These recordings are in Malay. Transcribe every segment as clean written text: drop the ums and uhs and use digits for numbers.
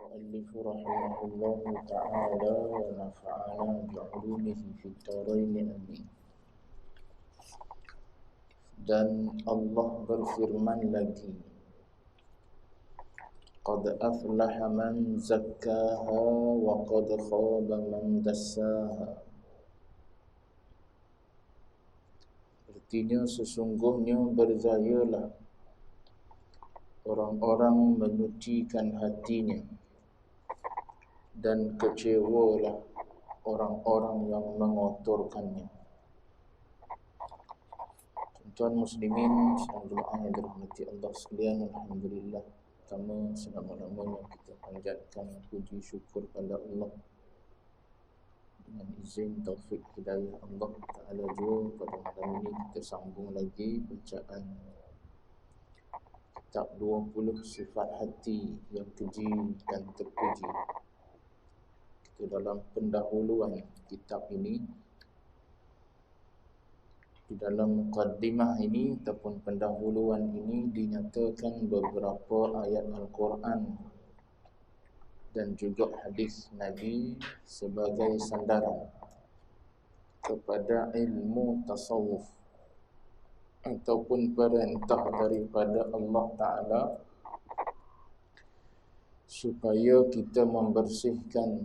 المؤلف رحمه الله تعالى ونفعنا بعلومه في الدارين amin. Dan Allah berfirman lagi, qad aflaha man zakkaha wa qad khaba man dassaha. Artinya sesungguhnya berjayalah orang-orang menyucikan hatinya, dan kecewalah orang-orang yang mengotorkannya. Tuan muslimin dan jemaah yang dirahmati Allah sekalian, alhamdulillah, pertama selama-lamanya kita panjatkan puji syukur pada Allah dengan izin taufik hidayah Allah Ta'ala. Juga pada malam ini kita sambung lagi bacaan kitab 20 sifat hati yang keji dan terpuji. Kita dalam pendahuluan kitab ini, di dalam mukaddimah ini ataupun pendahuluan ini dinyatakan beberapa ayat Al-Quran dan juga hadis Nabi sebagai sandaran kepada ilmu tasawuf ataupun perintah daripada Allah Ta'ala supaya kita membersihkan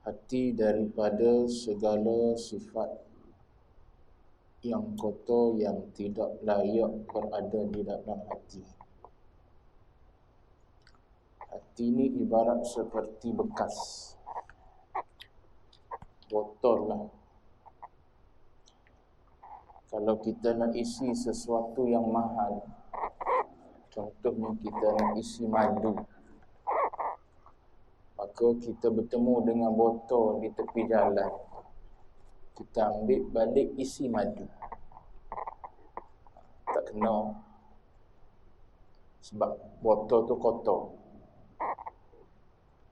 hati daripada segala sifat yang kotor yang tidak layak berada di dalam hati. Hati ini ibarat seperti bekas botol lah. Kalau kita nak isi sesuatu yang mahal, contohnya kita nak isi madu, maka kita bertemu dengan botol di tepi jalan, kita ambil balik isi madu. Tak kena, sebab botol tu kotor.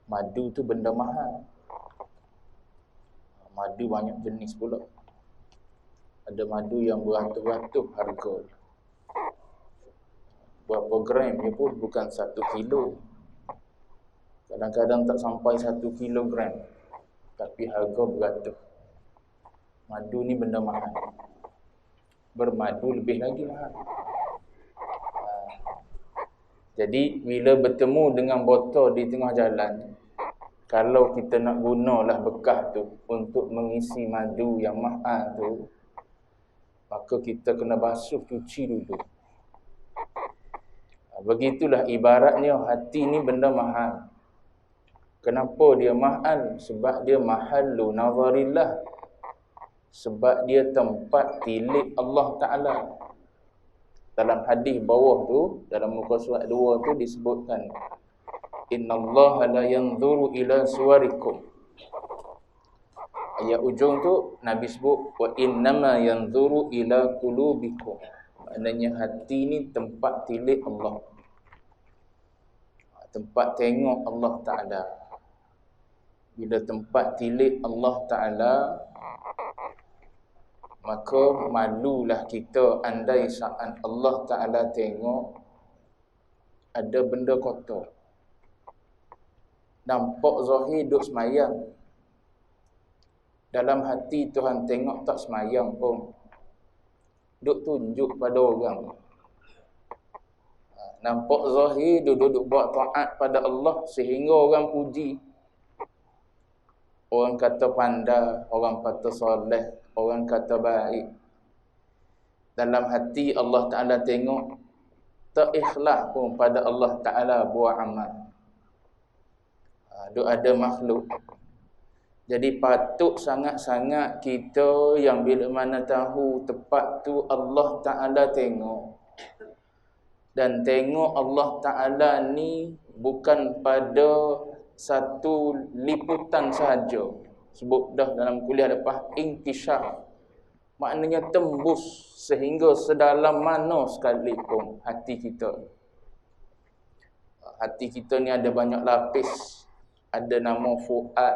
Madu tu benda mahal. Madu banyak jenis pula. Ada madu yang beratus-ratus harga. Berapa gram dia pun bukan 1 kilo. Kadang-kadang tak sampai 1 kilogram, tapi harga beratus. Madu ni benda mahal. Bermadu lebih lagi mahal. Jadi bila bertemu dengan botol di tengah jalan, kalau kita nak gunalah bekas tu untuk mengisi madu yang mahal tu, maka kita kena basuh, cuci dulu. Begitulah ibaratnya hati ni benda mahal. Kenapa dia mahal? Sebab dia mahallu nazarillah. Sebab dia tempat tilik Allah Ta'ala. Dalam hadis bawah tu, dalam muka surat 2 tu disebutkan, innallaha la yanzuru ila suwarikum. Ayat ujung tu Nabi sebut, wa innama yanzuru ila qulubikum. Maknanya hati ni tempat tilik Allah, tempat tengok Allah Ta'ala. Bila tempat tilik Allah Ta'ala, maka malulah kita andai saat Allah Ta'ala tengok ada benda kotor. Nampak zahir duk semayang, dalam hati Tuhan tengok tak semayang pun, duk tunjuk pada orang. Nampak zahir duduk buat taat pada Allah sehingga orang puji, orang kata pandai, orang kata soleh, orang kata baik. Dalam hati Allah Ta'ala tengok tak ikhlas pun pada Allah Ta'ala buat amal. Duk ada makhluk. Jadi patut sangat-sangat kita yang bila mana tahu tepat tu Allah Ta'ala tengok. Dan tengok Allah Ta'ala ni bukan pada satu liputan sahaja. Sebut dah dalam kuliah lepas, intisyar. Maknanya tembus sehingga sedalam mana sekalipun hati kita. Hati kita ni ada banyak lapis. Ada nama fuad,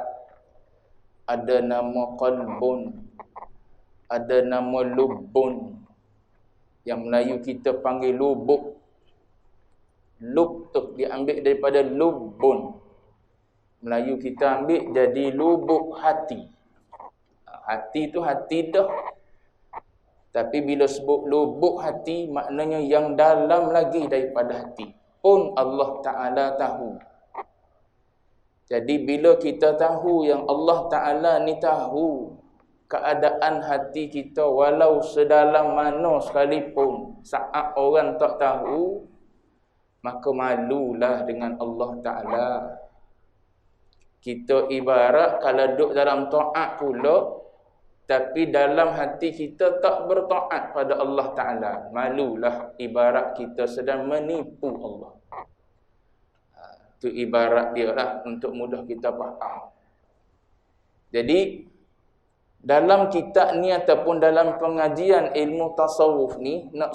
ada nama qalbun, ada nama lubun. Yang Melayu kita panggil lubuk. Lub tu diambil daripada lubun. Melayu kita ambil jadi lubuk hati. Hati tu hati dah. Tapi bila sebut lubuk hati, maknanya yang dalam lagi daripada hati pun Allah Ta'ala tahu. Jadi bila kita tahu yang Allah Ta'ala ni tahu keadaan hati kita, walau sedalam mana sekalipun, saat orang tak tahu, maka malulah dengan Allah Ta'ala. Kita ibarat kalau duduk dalam taat pula, tapi dalam hati kita tak bertaat pada Allah Ta'ala, malulah, ibarat kita sedang menipu Allah. Itu ibarat dia lah untuk mudah kita faham. Jadi dalam kitab ni ataupun dalam pengajian ilmu tasawuf ni nak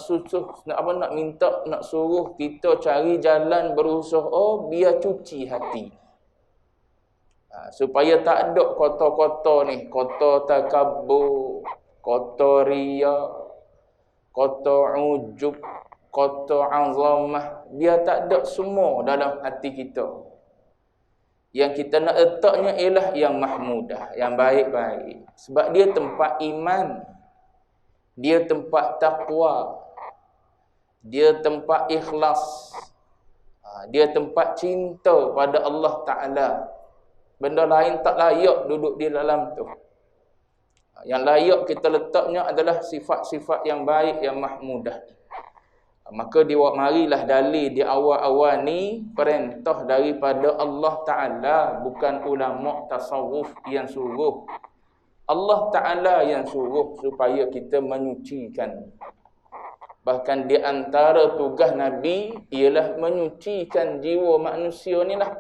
suruh kita cari jalan berusaha biar cuci hati. Supaya tak ada kotor-kotor ni, kotor takabur, kotor riya, kotor ujub, kotor azamah, biar tak ada semua dalam hati kita. Yang kita nak letaknya ialah yang mahmudah, yang baik-baik. Sebab dia tempat iman, dia tempat taqwa, dia tempat ikhlas, dia tempat cinta pada Allah Ta'ala. Benda lain tak layak duduk di dalam tu. Yang layak kita letaknya adalah sifat-sifat yang baik, yang mahmudah. Maka marilah dalil di awal-awal ni perintah daripada Allah Ta'ala, bukan ulama tasawuf yang suruh. Allah Ta'ala yang suruh supaya kita menyucikan. Bahkan di antara tugas Nabi ialah menyucikan jiwa manusia ni lah.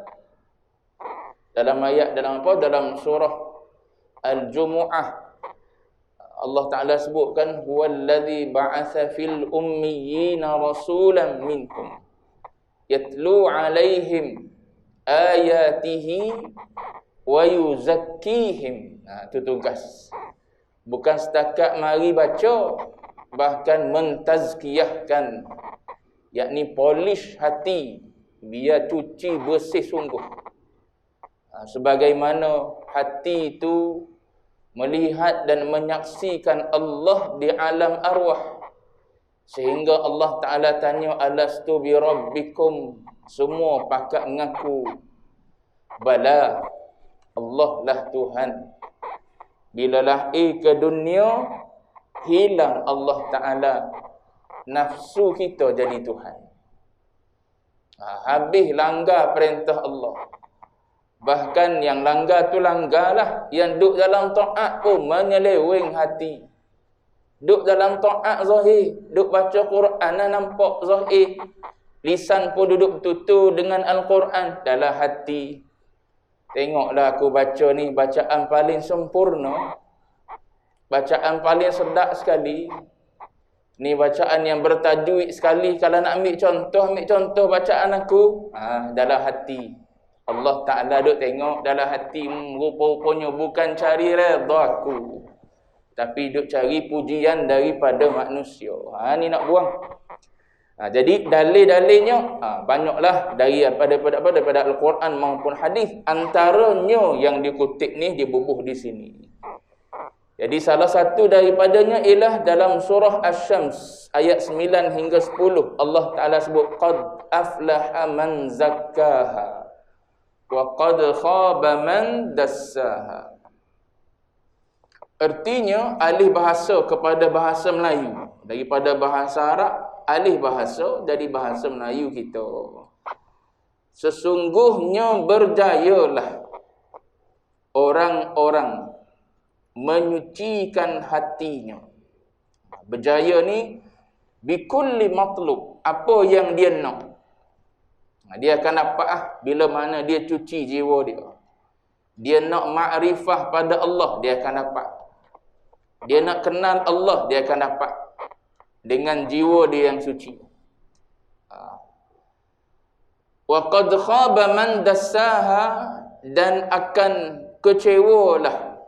Dalam ayat, dalam surah Al-Jumu'ah, Allah Ta'ala sebutkan, huwallazi ba'atha fil ummiyina rasulan minkum yatlu alaihim ayatihi wa yuzakkihim. Itu tugas. Bukan setakat mari baca, bahkan mentazkiyahkan, yakni polish hati biar cuci bersih sungguh. Sebagaimana hati itu melihat dan menyaksikan Allah di alam arwah, sehingga Allah Ta'ala tanya, alastu bi rabbikum, semua pakat mengaku bala, Allah lah Tuhan. Bila lahir ke dunia, hilang Allah Ta'ala, nafsu kita jadi Tuhan. Habis langgar perintah Allah. Bahkan yang langgar tu langgarlah. Yang duduk dalam taat pun menyeleweng hati. Duduk dalam taat zahir, duduk baca Quran nampak zahir, lisan pun duduk betul dengan Al-Quran. Dalam hati, tengoklah aku baca ni bacaan paling sempurna, bacaan paling sedap sekali. Ni bacaan yang bertajwid sekali. Kalau nak ambil contoh bacaan aku. Dalam hati Allah Ta'ala duk tengok dalam hati, rupa-rupanya bukan cari redha aku, tapi duk cari pujian daripada manusia. Ni nak buang. Jadi dalil-dalilnya banyaklah daripada Al-Quran maupun hadis. Antaranya yang dikutip ni dibubuh di sini. Jadi salah satu daripadanya ialah dalam surah Asy-Syams ayat 9 hingga 10. Allah Ta'ala sebut, qad aflaha man zakkaha wa qad khaba man dassaha. Artinya alih bahasa kepada bahasa Melayu, daripada bahasa Arab alih bahasa jadi bahasa Melayu kita. Sesungguhnya berjayalah orang-orang menyucikan hatinya. Berjaya ni bikulli matlub, apa yang dia nak dia akan dapat bila mana dia cuci jiwa dia. Dia nak makrifah pada Allah, dia akan dapat. Dia nak kenal Allah, dia akan dapat dengan jiwa dia yang suci. Wa qad khaba man dassaha, dan akan kecewalah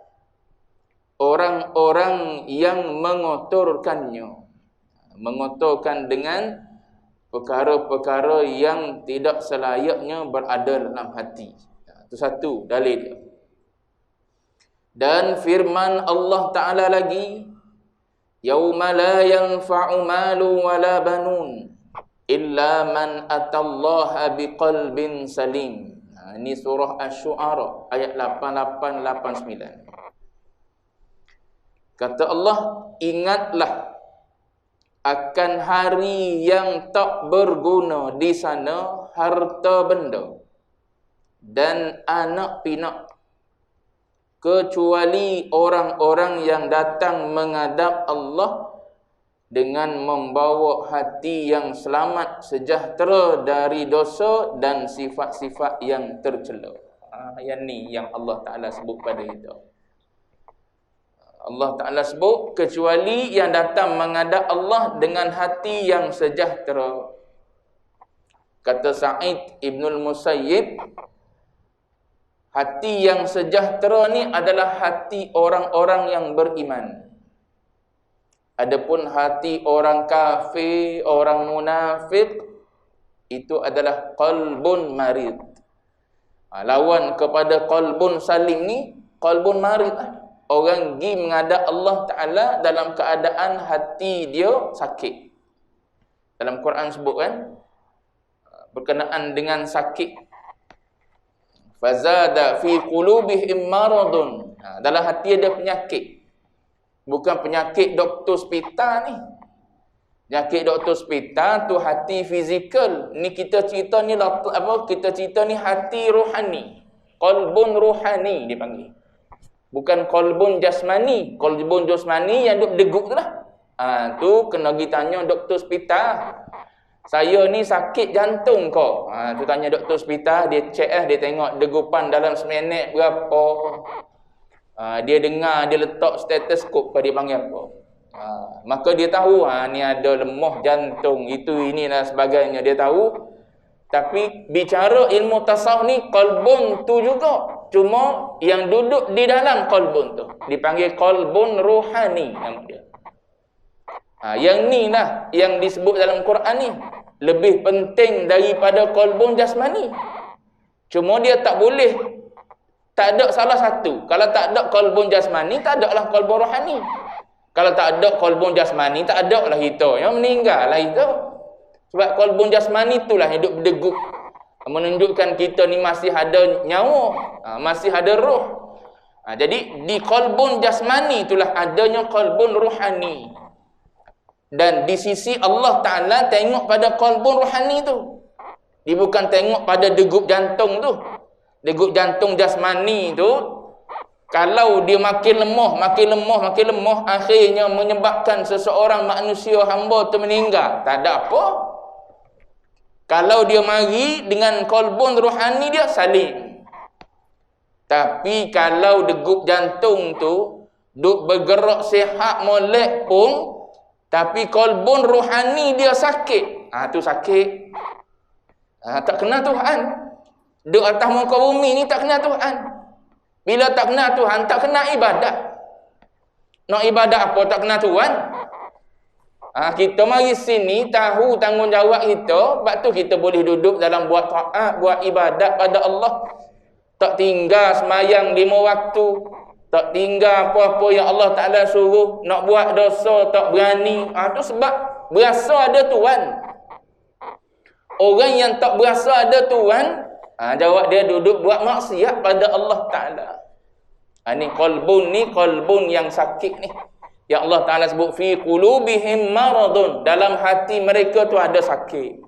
orang-orang yang mengotorkannya. Mengotorkan dengan perkara-perkara yang tidak selayaknya berada dalam hati. Itu satu dalil dia. Dan firman Allah Ta'ala lagi, yauma la yanfa'u malu wala banun illa man atallaha biqalbin salim. Ini surah Asy-Syu'ara ayat 88-89. Kata Allah, ingatlah akan hari yang tak berguna di sana harta benda dan anak pinak, kecuali orang-orang yang datang menghadap Allah dengan membawa hati yang selamat sejahtera dari dosa dan sifat-sifat yang tercela. Yang ni yang Allah Ta'ala sebut pada kita. Allah Ta'ala sebut, kecuali yang datang menghadap Allah dengan hati yang sejahtera. Kata Sa'id Ibnul Musayyib, hati yang sejahtera ni adalah hati orang-orang yang beriman. Adapun hati orang kafir, orang munafik, itu adalah qalbun marid. Lawan kepada qalbun salim ni, qalbun marid. Orang pergi menghadap Allah Ta'ala dalam keadaan hati dia sakit. Dalam Quran sebut kan, berkenaan dengan sakit, fazada fi qulubihim maradun. Dalam hati ada penyakit. Bukan penyakit doktor hospital ni. Penyakit doktor hospital tu hati fizikal. Ni kita cerita ni kita cerita ni hati rohani. Qalbun rohani dipanggil. Bukan qalbun jasmani. Qalbun jasmani yang duk degup tu lah. Tu kena pergi tanya doktor hospital. Saya ni sakit jantung kau. Tu tanya doktor hospital, dia check dia tengok degupan dalam seminit berapa. Dia dengar, dia letak stetoskop, dia panggil apa. Maka dia tahu ni ada lemah jantung, itu ini dan sebagainya, dia tahu. Tapi bicara ilmu tasawuf ni qalbun tu juga. Cuma yang duduk di dalam qalbun tu dipanggil qalbun ruhani nama dia. Yang ni lah yang disebut dalam Quran ni lebih penting daripada qalbun jasmani. Cuma dia tak boleh, tak ada salah satu. Kalau tak ada qalbun jasmani, tak ada lah qalbun rohani. Kalau tak ada qalbun jasmani, tak ada lah kita yang meninggal lah itu. Sebab qalbun jasmani itulah hidup berdegup, menunjukkan kita ni masih ada nyawa, masih ada roh. Jadi di qalbun jasmani itulah adanya qalbun rohani. Dan di sisi Allah Ta'ala tengok pada qalbun rohani tu. Dia bukan tengok pada degup jantung tu. Degup jantung jasmani tu, kalau dia makin lemah, akhirnya menyebabkan seseorang manusia hamba tu meninggal, tak ada apa. Kalau dia mari dengan qalbun rohani, dia salim. Tapi kalau degup jantung tu duk bergerak sihat molek pun, tapi qalbun rohani dia sakit, tu sakit. Tak kenal Tuhan. Duk atas muka bumi ni tak kenal Tuhan. Bila tak kenal Tuhan, tak kenal ibadat. Nak ibadat apa tak kenal Tuhan? Kita mari sini tahu tanggungjawab kita, sebab tu kita boleh duduk dalam buat taat, buat ibadat pada Allah. Tak tinggal semayang 5 waktu, tak tinggal apa-apa yang Allah Ta'ala suruh. Nak buat dosa tak berani. Tu sebab berasa ada Tuhan. Orang yang tak berasa ada Tuhan, jawab dia duduk buat maksiat pada Allah Ta'ala. Ni qalbun yang sakit ni. Yang Allah Ta'ala sebut fi qulubihim maradun, dalam hati mereka tu ada sakit.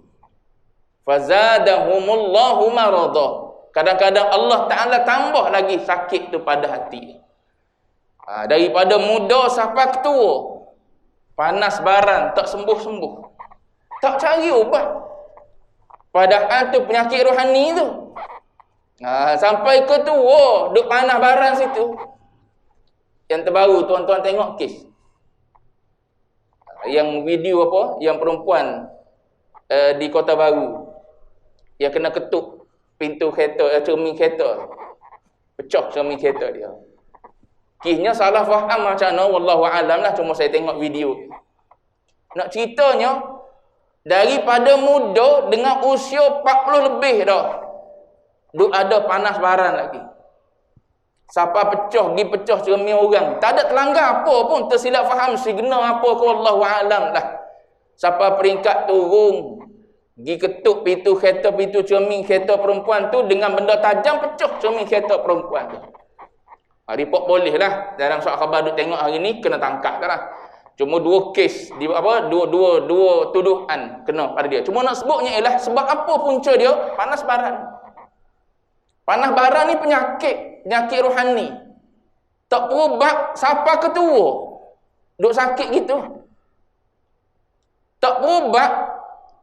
Fazadahumullahu marada. Kadang-kadang Allah Ta'ala tambah lagi sakit tu pada hati. Daripada muda sampai tua, panas baran tak sembuh-sembuh, tak cari ubat. Padahal tu penyakit rohani tu. Sampai ke tua duk panas baran situ. Yang terbaru tuan-tuan tengok kes yang video apa, yang perempuan di Kota Baru yang kena ketuk pintu kereta, cermin kereta, pecah cermin kereta dia. Kisnya salah faham macam mana wallahu alam lah, cuma saya tengok video. Nak ceritanya Daripada muda dengan usia 40 lebih dah. Duk ada panas baran lagi. Siapa pecah cermin orang. Tak ada terlanggar apa pun, tersilap faham signal apa ke Allahu a'lam lah. Siapa peringkat turun, pergi ketuk pintu kereta, pintu cermin kereta perempuan tu dengan benda tajam pecah cermin kereta perempuan tu. Report boleh lah. Dalam surat khabar duk tengok hari ni kena tangkap kan lah. Cuma 2 kes, dua tuduhan kena pada dia. Cuma nak sebutnya ialah sebab apa punca dia? Panas baran. Panas baran ni penyakit rohani. Tak berubat siapa ketua duk sakit gitu. Tak berubat.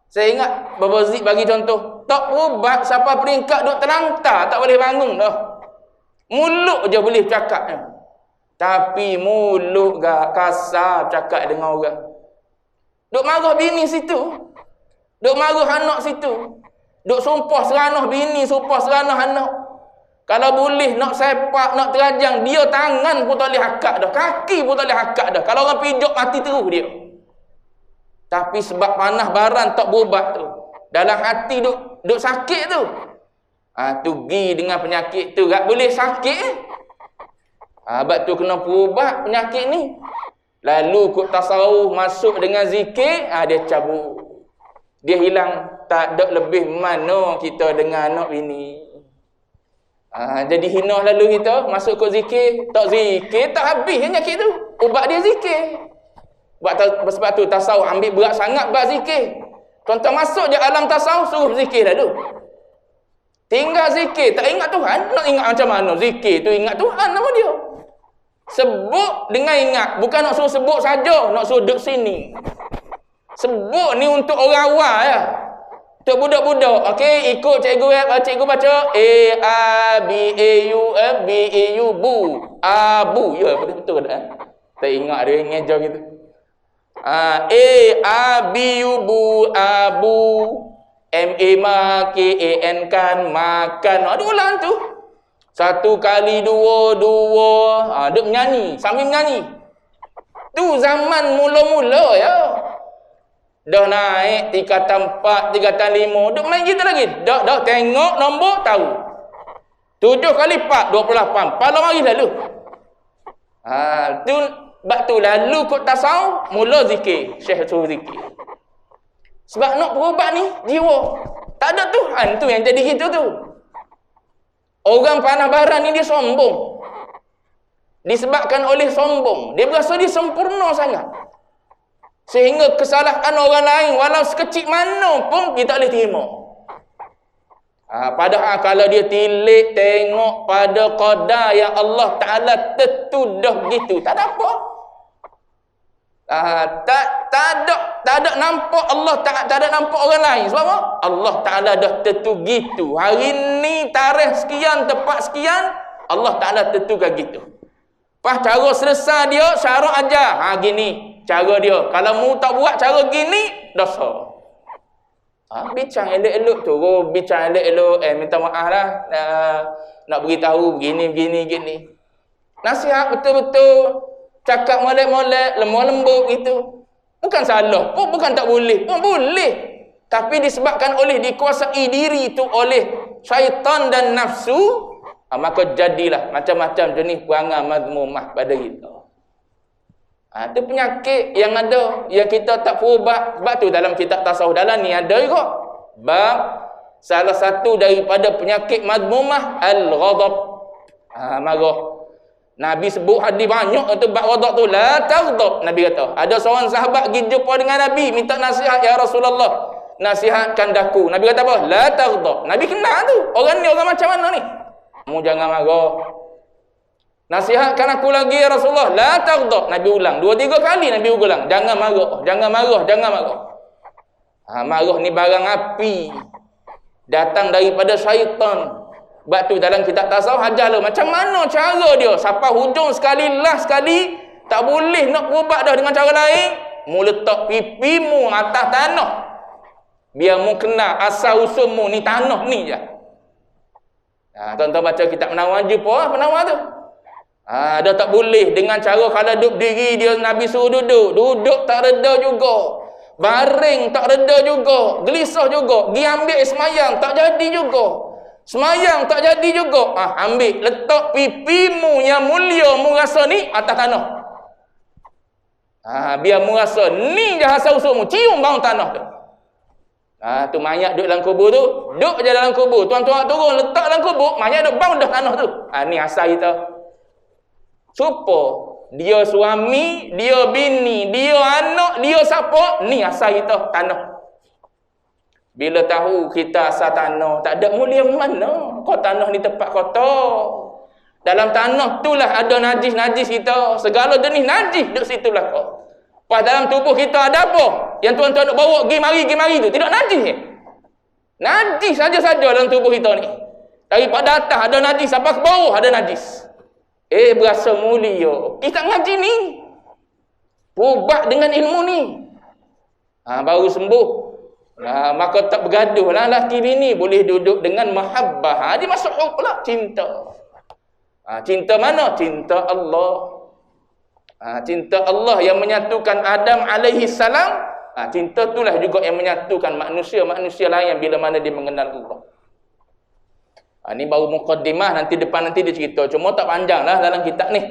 Saya ingat Baba Zik bagi contoh. Tak berubat siapa peringkat duk terlantar, tak boleh bangun dah. Mulut je boleh cakap. Tapi mulut gak kasar cakap dengan orang. Duk marah bini situ. Duk marah anak situ. Duk sumpah seranah bini, sumpah seranah anak. Kalau boleh nak sepak, nak terajang, dia tangan pun tak boleh hakak dah. Kaki pun tak boleh hakak dah. Kalau orang pijak mati terus dia. Tapi sebab panas baran tak berubat tu. Dalam hati duk sakit tu. Tu pergi dengan penyakit tu. Tak boleh sakit. Sebab tu kena berubat penyakit ni. Lalu kut tasawuf masuk dengan zikir, dia cabut. Dia hilang. Tak ada lebih mana kita dengan anak bini. Jadi hina lalu kita masuk ke zikir. Tak zikir, tak habis penyakit tu. Ubat dia zikir. Sebab tu tasawuf ambil berat sangat buat zikir. Tuan-tuan masuk je alam tasawuf, suruh zikir dulu. Tinggal zikir, tak ingat Tuhan. Nak ingat macam mana zikir tu, ingat Tuhan nama dia. Sebut dengan ingat. Bukan nak suruh sebut saja, nak suruh duduk sini. Sebut ni untuk orang awal ya. Untuk budak-budak, okey, ikut cikgu baca A-B-A-U bu. Abu, ya betul tak? Tak ingat dia ngejar gitu. A-B-U bu, abu. M-A-K-A-N kan, makan. Ada ulang tu. 1 kali 2, 2. Dia menyanyi, sambil menyanyi. Tu zaman mula-mula ya. Dah naik tingkatan 4, tingkatan 5. Duk main gitu lagi. Dah tengok nombor tahu. 7 kali 4, 28. Pala mari lalu. Tu bab tu lalu kot tasawuf, mula zikir. Syekh suruh zikir. Sebab nak berubat ni jiwa. Tak ada Tuhan tu yang jadi gitu tu. Orang panah baran ni dia sombong. Disebabkan oleh sombong. Dia berasa dia sempurna sangat. Sehingga kesalahan orang lain walau sekecil mana pun dia tak boleh terima. Padahal kalau dia tilik tengok pada qadar yang Allah Ta'ala tertudah gitu, tak ada apa. Tak ada nampak Allah tak ada nampak orang lain. Sebab apa? Allah Ta'ala dah tentu gitu. Hari ni tarikh sekian, tepat sekian, Allah Ta'ala tentukan gitu. Pas cara selesai dia syarat ajar. Gini cara dia. Kalau mu tak buat cara gini, dosa. Bincang elok-elok tu. Bincang elok-elok. Minta maaf lah. Nak beritahu begini. Nasihat betul-betul. Cakap molek-molek, lemah lembut gitu. Bukan salah pun, bukan tak boleh pun, boleh. Tapi disebabkan oleh dikuasai diri itu oleh syaitan dan nafsu, maka jadilah macam-macam jenis perangai mazmumah pada kita. Itu penyakit yang ada, yang kita tak berubat. Sebab tu dalam kitab tasawuf dalam ni ada juga bab salah satu daripada penyakit mazmumah al-ghadab, marah. Nabi sebut hadis banyak tu bab ghadab tu. La taghdab, Nabi kata. Ada seorang sahabat pergi jumpa dengan Nabi, minta nasihat, ya Rasulullah, nasihatkan daku. Nabi kata apa? La taghdab. Nabi kenal tu. Orang ni orang macam mana ni? Mu jangan marah. Nasihatkan aku lagi ya Rasulullah. La taghdab. Nabi ulang 2-3 kali. Nabi ulang, jangan marah, jangan marah, jangan marah. Marah ni barang api, datang daripada syaitan. Sebab tu dalam kitab tasawuf ajarlah macam mana cara dia. Sampai hujung sekali, last sekali, tak boleh nak berubat dah dengan cara lain. Mu letak pipimu atas tanah. Biar mu kenal asal usulmu ni tanah ni je. Tuan-tuan baca kitab Penawar je apa Penawar tu. Dah tak boleh dengan cara kalau duduk diri dia Nabi suruh duduk. Duduk tak reda juga. Baring tak reda juga, gelisah juga. Gi ambil semayang tak jadi juga. Semayang tak jadi juga. Ambil letak pipimu yang mulia mu rasa ni atas tanah. Biar mu rasa ni je asal usulmu, cium bau tanah tu. Tu mayat duduk dalam kubur tu, duduk je dalam kubur. Tuan-tuan turun letak dalam kubur, mayat duduk bau dah tanah tu. Ni asal kita. Supo dia suami, dia bini, dia anak, dia siapa? Ni asal kita tanah. Bila tahu kita asal tanah, tak ada mulia mana? Kau tanah ni tempat kotor. Dalam tanah itulah ada najis-najis kita. Segala jenis najis duduk situlah kau. Pas dalam tubuh kita ada apa? Yang tuan-tuan nak bawa pergi mari tu. Tidak najis ni. Najis saja-saja dalam tubuh kita ni. Daripada atas ada najis, sampai ke bawah ada najis. Berasa mulia. Kita ngaji ni. Pubat dengan ilmu ni. Baru sembuh. Maka tak bergaduh lah laki bini. Boleh duduk dengan mahabbah. Dia masuk hub pula. Cinta. Cinta mana? Cinta Allah. Cinta Allah yang menyatukan Adam alaihi salam. Cinta itulah juga yang menyatukan manusia-manusia lain bila mana dia mengenal Allah. Ni baru mukaddimah, nanti depan nanti dia cerita. Cuma tak panjang lah dalam kitab ni.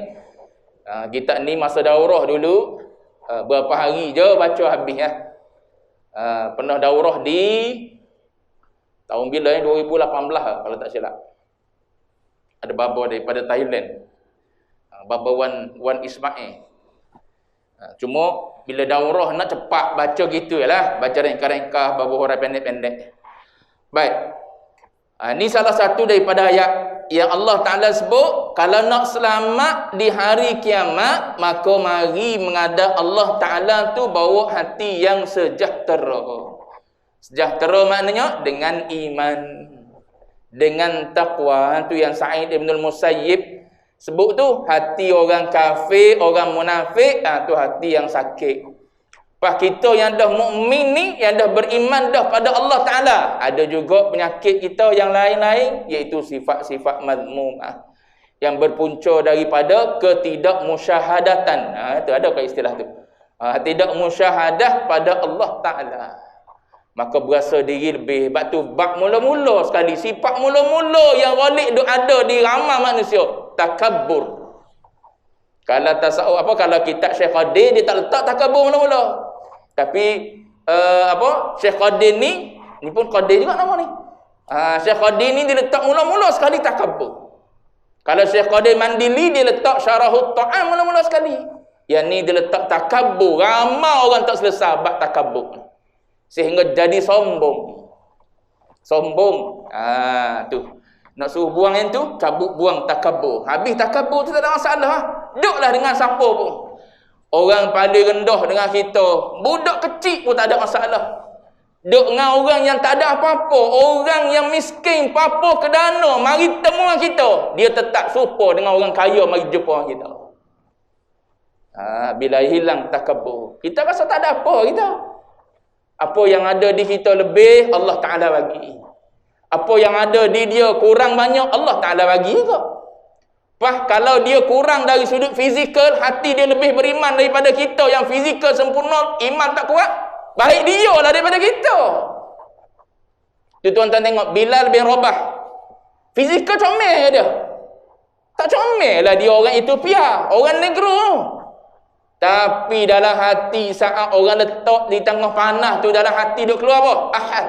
Kitab ni masa daurah dulu, berapa hari je baca habis ya. Pernah daurah di tahun bila 2018 kalau tak silap. Ada baba daripada Thailand. Baba Wan Ismail. Cuma bila daurah nak cepat baca gitu lah. Baca ringkas-ringkas, baba huruf pendek-pendek. Baik. Ini salah satu daripada ayat yang Allah Ta'ala sebut, kalau nak selamat di hari kiamat, maka mari menghadap Allah Ta'ala tu bawa hati yang sejahtera. Sejahtera maknanya dengan iman, dengan taqwa. Itu yang Sa'id Ibn Musayyib sebut tu, hati orang kafir, orang munafik, tu hati yang sakit. Pas kita yang dah mukmin ni, yang dah beriman dah pada Allah Ta'ala, ada juga penyakit kita yang lain-lain, iaitu sifat-sifat mazmumah yang berpunca daripada ketidakmusyahadatan. Itu ada ke istilah tu? Tidak musyahadah pada Allah Ta'ala. Maka berasa diri lebih. Sebab tu bab mula-mula sekali, sifat mula-mula yang ghalib duk ada di ramai manusia, takabbur. Kalau tasawuf kalau kitab Syekh Qadir, dia tak letak takabbur mula-mula. Tapi Syekh Qadir ni pun Qadir juga nama ni. Syekh Qadir ni dia letak mula-mula sekali takabbur. Kalau Syekh Qadir Mandili dia letak Syarahut Ta'am mula-mula sekali. Yang ni dia letak takabbur. Ramai orang tak selesai bab takabbur. Sehingga jadi sombong. Sombong. Tu. Nak suruh buang yang tu, cabut buang takabbur. Habis takabbur tu tak ada masalah. Duduklah dengan siapa pun. Orang paling rendah dengan kita, budak kecil pun tak ada masalah. Duduk dengan orang yang tak ada apa-apa, orang yang miskin, apa-apa kedana, mari temuan kita, dia tetap serupa dengan orang kaya mari jumpa orang kita. Bila hilang takabbur, kita rasa tak ada apa kita. Apa yang ada di kita lebih, Allah Ta'ala bagi. Apa yang ada di dia kurang banyak, Allah Ta'ala bagi juga. Kalau dia kurang dari sudut fizikal, hati dia lebih beriman daripada kita yang fizikal sempurna, iman tak kuat, baik dia lah daripada kita. Tu tuan-tuan tengok Bilal bin Rabah, fizikal comel dia, tak comel lah dia, orang Ethiopia, orang negro. Tapi dalam hati saat orang letak di tengah panah tu, dalam hati dia keluar apa? Ahad.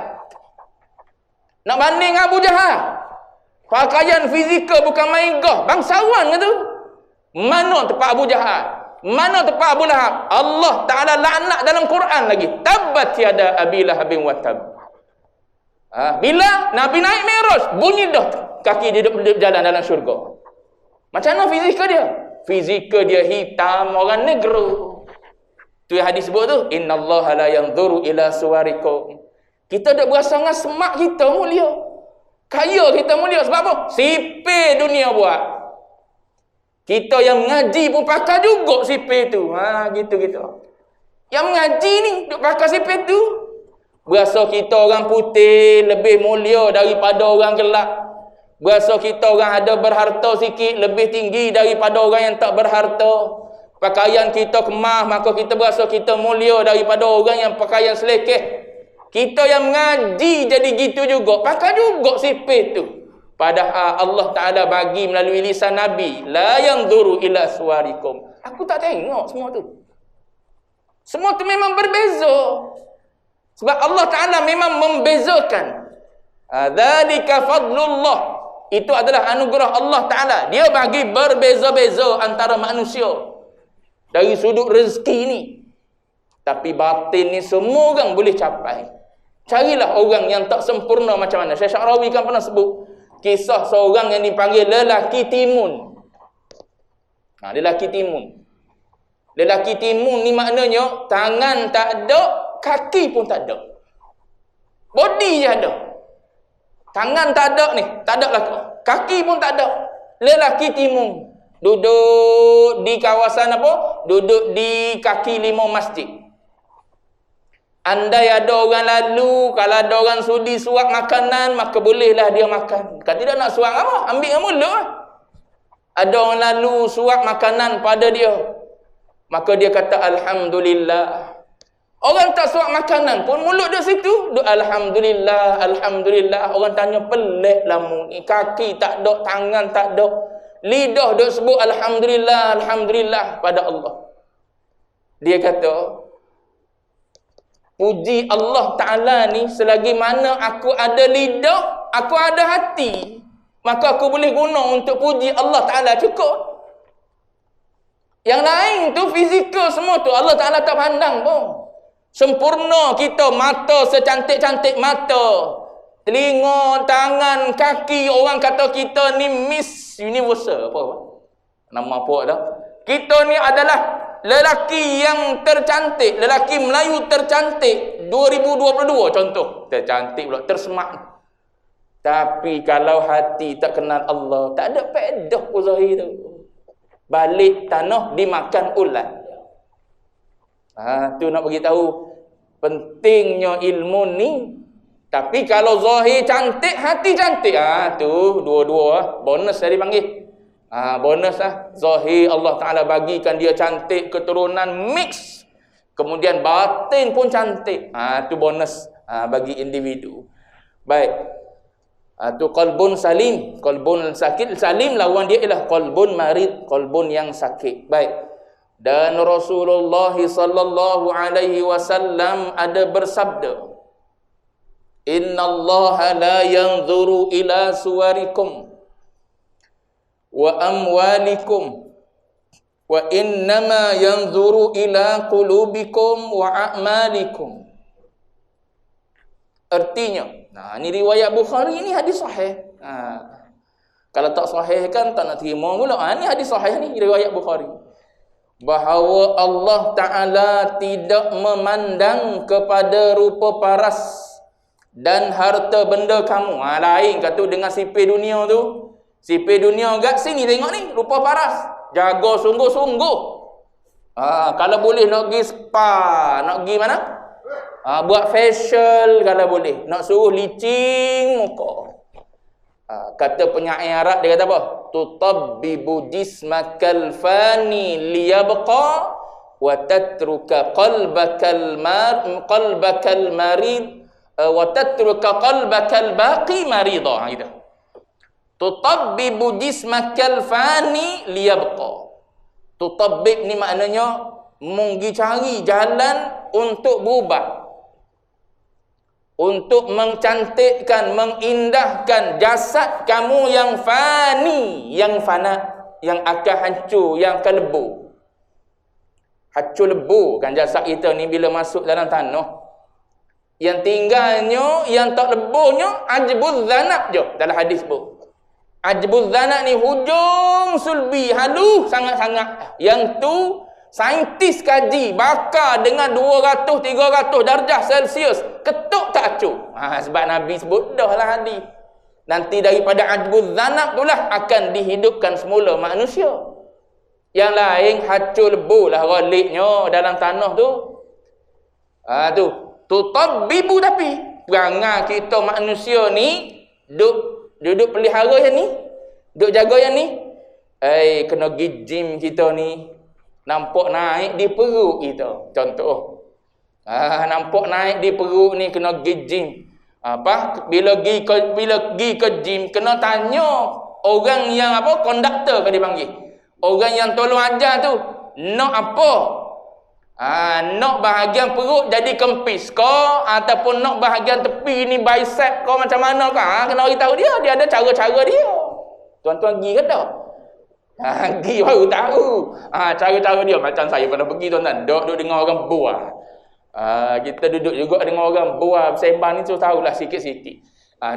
Nak banding Abu Jahal, pakaian fizikal bukan main gah, bangsawan ke tu. Mana tempat Abu Jahal? Mana tempat Abu Lahab? Allah Ta'ala laknat dalam Quran lagi. Tabbat yada Abi Lahabin wa tab. Bila Nabi naik Mi'raj, bunyi dah kaki dia duduk jalan dalam syurga. Macam mana fizikal dia? Fizikal dia hitam, orang negro. Tu yang hadis sebut tu, innallaha la yanzuru ila suwarikum. Kita dah berasa dengan semak kita mulia. Kaya kita mulia sebab apa? Sipir dunia buat. Kita yang mengaji pun pakai juga sipir tu. Gitu-gitu. Yang mengaji ni duk pakai sipir tu. Berasa kita orang putih lebih mulia daripada orang gelap. Berasa kita orang ada berharta sikit lebih tinggi daripada orang yang tak berharta. Pakaian kita kemah, maka kita berasa kita mulia daripada orang yang pakaian selekeh. Kita yang mengaji jadi gitu juga, pakai juga sipih tu. Padahal Allah Ta'ala bagi melalui lisan Nabi, la yanzuru ila suwarikum. Aku tak tengok semua tu. Semua tu memang berbeza. Sebab Allah Ta'ala memang membezakan. Dzalika fadlullah. Itu adalah anugerah Allah Ta'ala. Dia bagi berbeza-beza antara manusia. Dari sudut rezeki ni. Tapi batin ni semua orang boleh capai. Carilah orang yang tak sempurna macam mana. Syekh Sya'rawi kan pernah sebut kisah seorang yang dipanggil lelaki timun. Lelaki timun. Lelaki timun ni maknanya tangan tak ada, kaki pun tak ada. Body je ada. Tangan tak ada ni, tak ada lah. Kaki pun tak ada. Lelaki timun. Duduk di kawasan apa? Duduk di kaki 5 masjid. Andai ada orang lalu, kalau ada orang sudi suap makanan, maka bolehlah dia makan. Kalau tidak nak suap apa? Ambil dengan mulut lah. Ada orang lalu suap makanan pada dia, maka dia kata Alhamdulillah. Orang tak suap makanan pun mulut dia situ, duk Alhamdulillah, Alhamdulillah. Orang tanya pelik lah mu ni. Kaki tak ada, tangan tak ada. Lidah duk sebut Alhamdulillah, Alhamdulillah pada Allah. Dia kata, puji Allah Ta'ala ni, selagi mana aku ada lidah, aku ada hati, maka aku boleh guna untuk puji Allah Ta'ala, cukup. Yang lain tu fizikal semua tu Allah Ta'ala tak pandang pun. Sempurna kita, mata secantik-cantik mata, telinga, tangan, kaki. Orang kata kita ni Miss Universal. Apa? Nama apa dah? Kita ni adalah lelaki yang tercantik, lelaki Melayu tercantik 2022 contoh. Tercantik pula, tersemak. Tapi kalau hati tak kenal Allah, tak ada faedah pun zahir tu. Balik tanah dimakan ulat. Tu nak bagi tahu pentingnya ilmu ni. Tapi kalau zahir cantik, hati cantik, tu dua-dua bonus saya dipanggil. Bonus lah. Zahir Allah Ta'ala bagikan dia cantik, keturunan mix. Kemudian batin pun cantik. Tu bonus bagi individu. Baik. Tu qalbun salim. Qalbun sakit. Salim lawan dia ialah qalbun marid. Qalbun yang sakit. Baik. Dan Rasulullah sallallahu alaihi wasallam ada bersabda, Innallaha la yanzuru ila suwarikum wa amwalikum wa innama yanzuru ila qulubikum wa a'malikum. Artinya, ni riwayat Bukhari, ni hadis sahih. Kalau tak sahih kan tak nak terima pula. Ni hadis sahih ni, riwayat Bukhari. Bahawa Allah Ta'ala tidak memandang kepada rupa paras dan harta benda kamu. Lain kata dengan sipir dunia tu. Sipir dunia kat sini tengok ni, rupa paras. Jaga sungguh-sungguh. Kalau boleh nak pergi spa, nak pergi mana? Buat facial kalau boleh. Nak suruh licing muka. Kata penyair Arab, dia kata apa? Tutabbibu jismakal fani liyabqa wa tatruka qalbakal marid wa tatruka qalbakal baqi marida. Gitu. Tutabbibu jismakal fani liyabqa. Tutabbib ni maknanya menggi cari jalan untuk berubah, untuk mencantikkan, mengindahkan jasad kamu yang fani, yang fana, yang akan hancur, yang akan lebu. Hancur lebu kan jasad kita ni bila masuk dalam tanah. Yang tinggalnya, yang tak lebuhnya, ajbuz zanab je dalam hadis pun. Ajbuz zanab ni hujung sulbi, halus sangat-sangat. Yang tu saintis kaji, bakar dengan 200-300 darjah Celsius, ketuk tak acur. Sebab Nabi sebut dah lah hadis. Nanti daripada ajbuz zanab itulah akan dihidupkan semula manusia. Yang lain hancur lebu lah raliknya dalam tanah tu. Tu tutabbibu, tapi perangai kita manusia ni duduk pelihara yang ni, duduk jaga yang ni. Kena pergi gym kita ni. Nampak naik di perut kita. Contoh. Nampak naik di perut ni kena pergi gym. Bila pergi ke gym kena tanya orang yang konduktor kan dipanggil. Orang yang tolong ajar tu nak apa? Nak bahagian perut jadi kempis kau ataupun nak bahagian tepi ni bicep kau macam mana kau? Kena beritahu dia ada cara-cara dia. Tuan-tuan pergi ke tak? Pergi baru tahu. Cara-cara dia macam saya pernah pergi tuan-tuan. Duduk dengan orang buah. Kita duduk juga dengan orang buah bersembang ni tu tahulah sikit-sikit.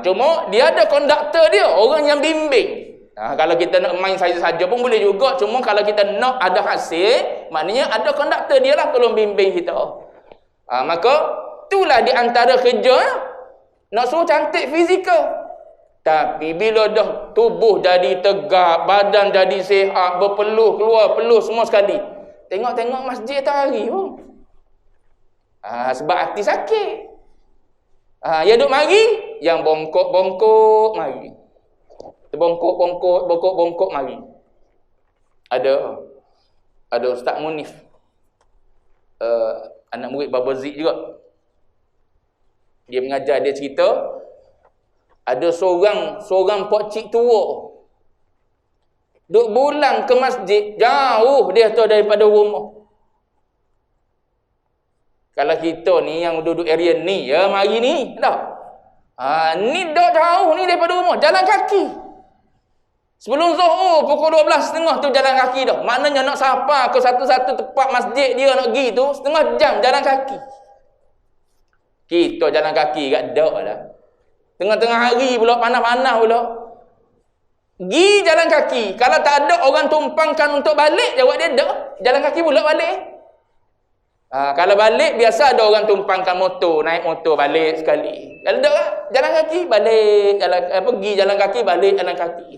Cuma dia ada konduktor dia, orang yang bimbing. Kalau kita nak main saja-saja pun boleh juga. Cuma kalau kita nak ada hasil, maknanya ada konduktor dia lah tolong bimbing kita. Maka itulah di antara kerja nak suruh cantik fizikal. Tapi bila dah tubuh jadi tegak, badan jadi sihat, berpeluh, keluar peluh semua sekali. Tengok-tengok masjid tak hari pun. Sebab hati sakit. Yang duduk mari, yang bongkok-bongkok mari. Bongkok-bongkok mari. Ada Ustaz Munif. Anak murid Baba Zik juga. Dia mengajar, dia cerita ada seorang pokcik tua duk pulang ke masjid, jauh dia tu daripada rumah. Kalau kita ni yang duduk area ni, mari ni dah. Ni dah jauh ni daripada rumah, jalan kaki. Sebelum Zuhur pukul 12.30 tu jalan kaki dah. Maknanya nak sapa ke satu-satu tempat masjid dia nak pergi tu setengah jam jalan kaki. Kita jalan kaki kat dak lah. Tengah-tengah hari pula, panas-panas pula. Gi jalan kaki. Kalau tak ada orang tumpangkan untuk balik, jawab dia dak. Jalan kaki pula balik. Kalau balik, biasa ada orang tumpangkan motor, naik motor balik sekali. Kalau dak, jalan kaki, balik. Pergi jalan kaki, balik jalan kaki.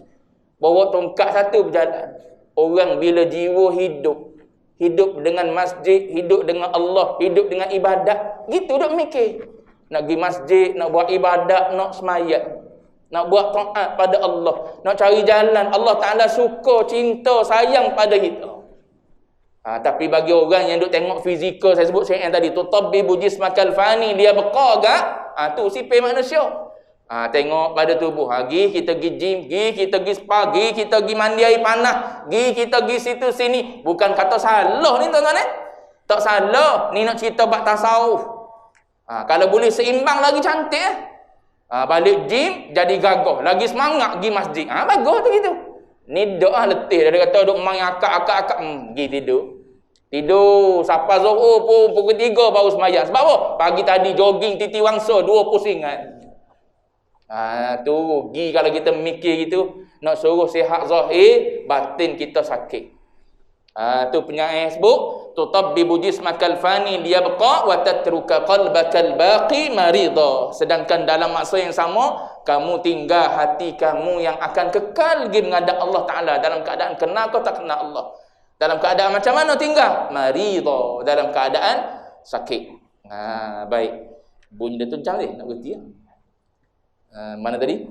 Bawa tongkat satu berjalan. Orang bila jiwa hidup dengan masjid, hidup dengan Allah, hidup dengan ibadat, gitu duk mikir. Nak pergi masjid, nak buat ibadat, nak semayang, nak buat taat pada Allah, nak cari jalan. Allah Ta'ala suka, cinta, sayang pada kita. Tapi bagi orang yang duk tengok fizikal, saya sebut yang tadi, tutabbibu jismakal fani, dia beka agak, tu sipir manusia. Tengok pada tubuh. Kita pergi gym, kita pergi spa, kita pergi mandi air panas, kita pergi situ sini. Bukan kata salah ni tuan-tuan. Tak salah. Ni nak cerita bab tasawuf. Kalau boleh seimbang lagi cantik. Balik gym jadi gagah, lagi semangat pergi masjid. Bagus tu gitu. Ni doa letih. Dia kata duk main akak-akak. Pergi tidur sampai Zuhur pun pukul 3 baru semayang. Sebab apa? Pagi tadi jogging titi wangsa 2 pusingan. Tu pergi kalau kita mikir gitu, nak suruh sihat zahir, batin kita sakit. Tu penyair sebut, tutabbibu jismakal fani liyabqa wa tatruka qalbakal baqi marida. Sedangkan dalam masa yang sama, kamu tinggal hati kamu yang akan kekal pergi menghadap Allah Ta'ala dalam keadaan kenal kau tak kenal Allah. Dalam keadaan macam mana tinggal? Marida, dalam keadaan sakit. Baik. Bunyi dia tu macam ni, nak berhenti ya? Mana tadi?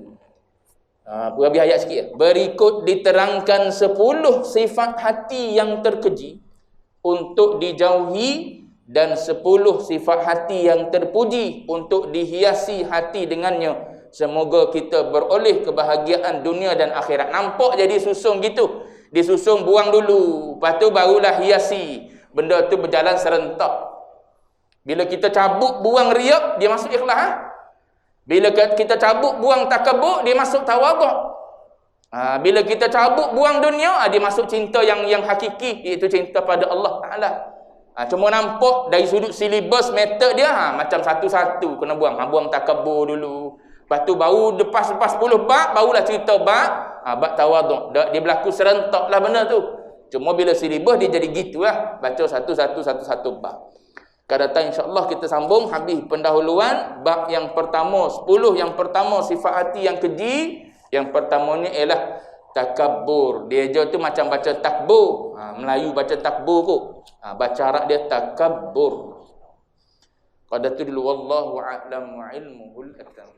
Habis ayat sikit. Berikut diterangkan 10 sifat hati yang terkeji untuk dijauhi dan 10 sifat hati yang terpuji untuk dihiasi hati dengannya. Semoga kita beroleh kebahagiaan dunia dan akhirat. Nampak jadi susung gitu. Disusung buang dulu, lepas tu barulah hiasi. Benda tu berjalan serentak. Bila kita cabut buang riak, dia masuk ikhlas. Bila kita cabut buang takabur, dia masuk tawaduk. Bila kita cabut buang dunia, dia masuk cinta yang hakiki, iaitu cinta pada Allah Ta'ala. Cuma nampak dari sudut silibus metod dia, macam satu-satu kena buang. Buang takabur dulu. Lepas tu baru lepas 10 bab, barulah cerita bab tawaduk. Dia berlaku serentak lah benda tu. Cuma bila silibus dia jadi gitulah. Baca satu-satu bab. Akan datang insya-Allah kita sambung habis pendahuluan bab yang pertama, 10 yang pertama sifat hati yang keji. Yang pertamanya ialah takabbur. Dia je tu macam baca takbur. Melayu baca takbur kot. Baca Arab dia takabbur. Qadatu dulu wallahu a'lam wa ilmuhul atam.